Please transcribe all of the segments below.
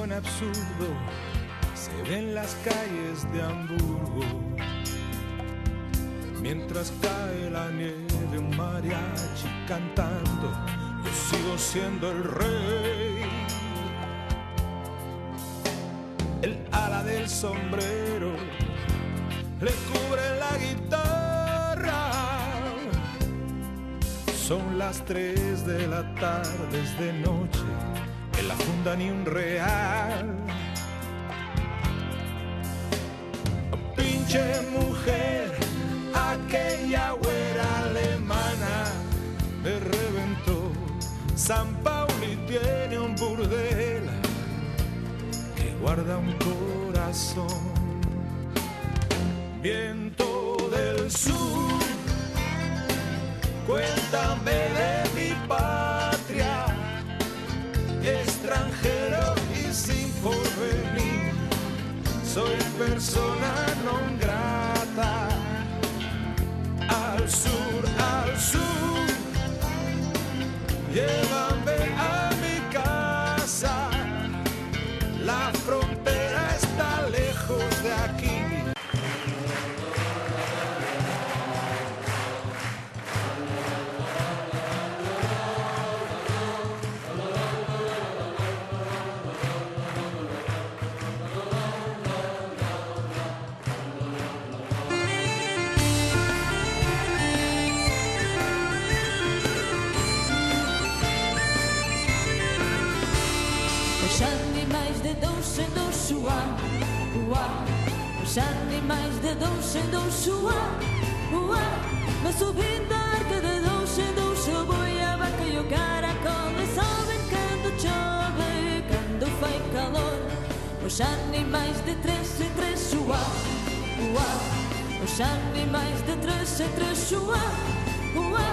suene absurdo, se ve en las calles de Hamburgo. Mientras cae la nieve, un mariachi cantando, yo sigo siendo el rey. El ala del sombrero le cubre la guitarra. Son las 3 de la tarde, es de noche, en la funda ni un real. Pinche mujer, aquella güera alemana me reventó. San Pauli tiene un burdel que guarda un corazón. Viento del sur, cuéntame de mi patria, extranjero y sin porvenir, soy persona non grata. Al sur, llévame a mi casa, la frontera está lejos de aquí. Os animais de dois em dois, uá, uá. Os animais de dois em dois, uá, uá. Mas subindo a arca de dois em dois, o boi, a vaca e o caracol sobem quando chove, quando faz calor. Os animais de três em três, uá, uá. Os animais de três em três, uá, uá.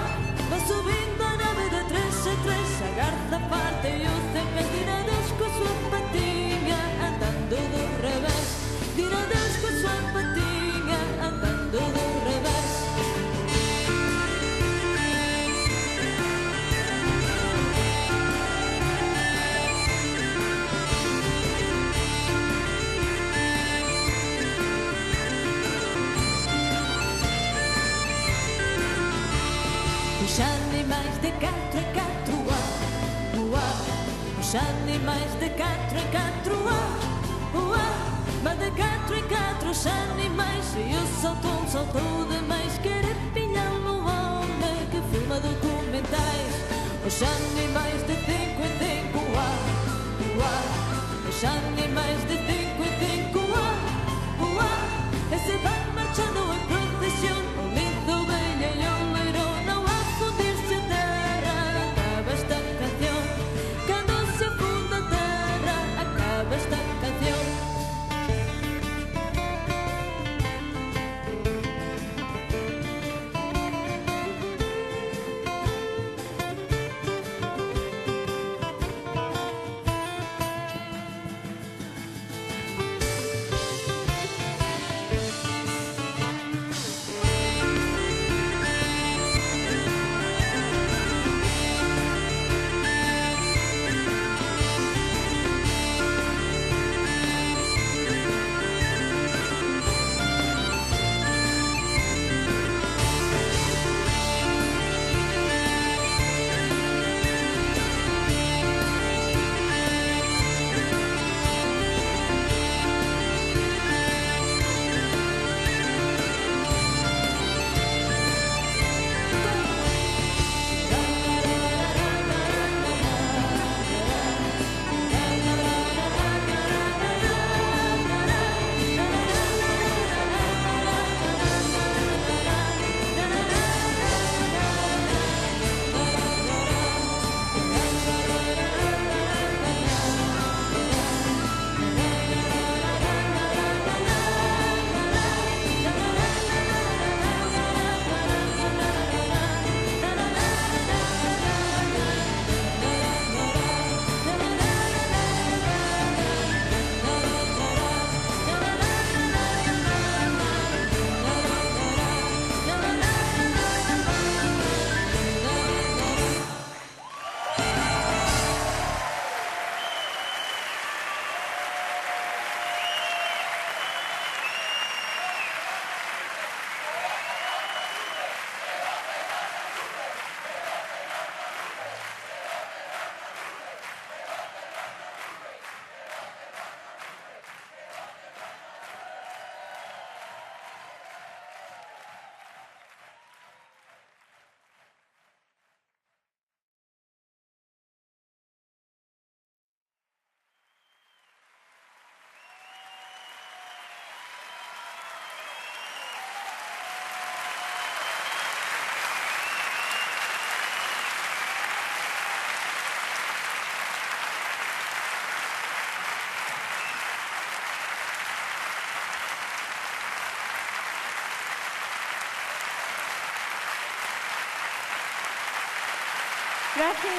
Mas subindo a nave de três em três, a garça parte e o cepé tira Deus com a sua patinha, andando do revés. Tira Deus com a sua patinha, andando do revés. Os animais de quatro em quatro, uá, uá. Os animais de quatro em quatro, uá, uá. Mas de quatro em quatro os animais, e eu solto demais. Quero pilhar no homem que filma documentais. Os animais de cinco em cinco, uá, uá. Os animais de cinco em cinco, uá, uá. E se vai marchando em procissão, o lindo ovelha e o leirão. Gracias.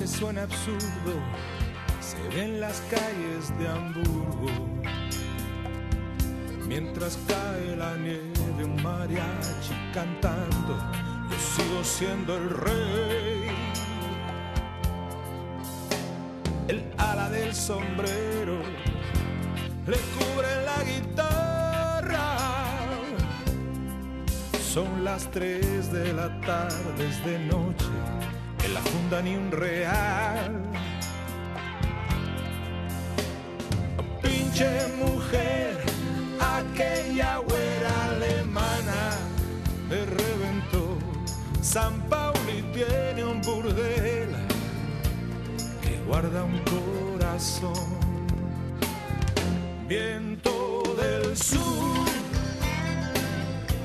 Suena absurdo, se ve en las calles de Hamburgo. Mientras cae la nieve, un mariachi cantando, yo sigo siendo el rey. El ala del sombrero le cubre la guitarra. Son las 3 de la tarde, es de noche, en la funda ni un real. Pinche mujer, aquella güera alemana me reventó. San Pauli tiene un burdel que guarda un corazón. Viento del sur,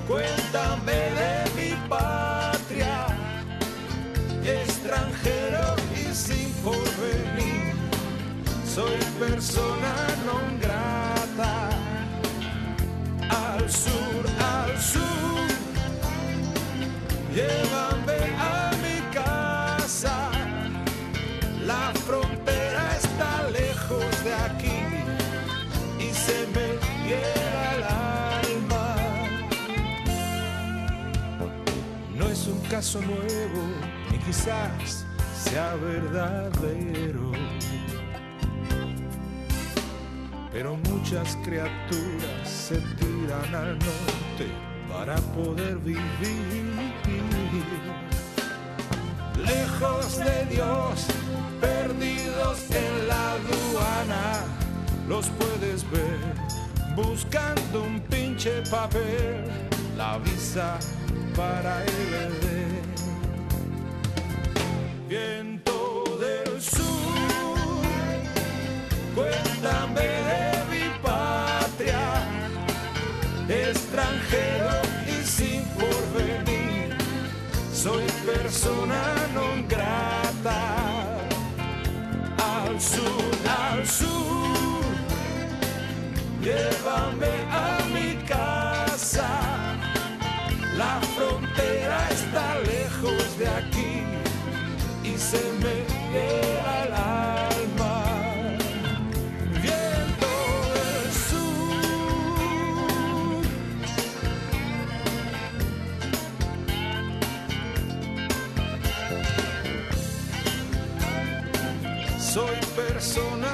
cuéntame de mi patria. Extranjero y sin porvenir, soy persona non grata. Al sur, llévame a mi casa. La frontera está lejos de aquí y se me hiela el alma. No es un caso nuevo, ni quizás sea verdadero, pero muchas criaturas se tiran al norte para poder vivir. Lejos de Dios, perdidos en la aduana, los puedes ver buscando un pinche papel, la visa para LD. Viento del sur, cuéntame de mi patria. Extranjero y sin porvenir, soy persona non grata. Al sur, llévame a mi casa. La frontera está lejos de aquí y se me hiela el alma. Viento del sur, soy persona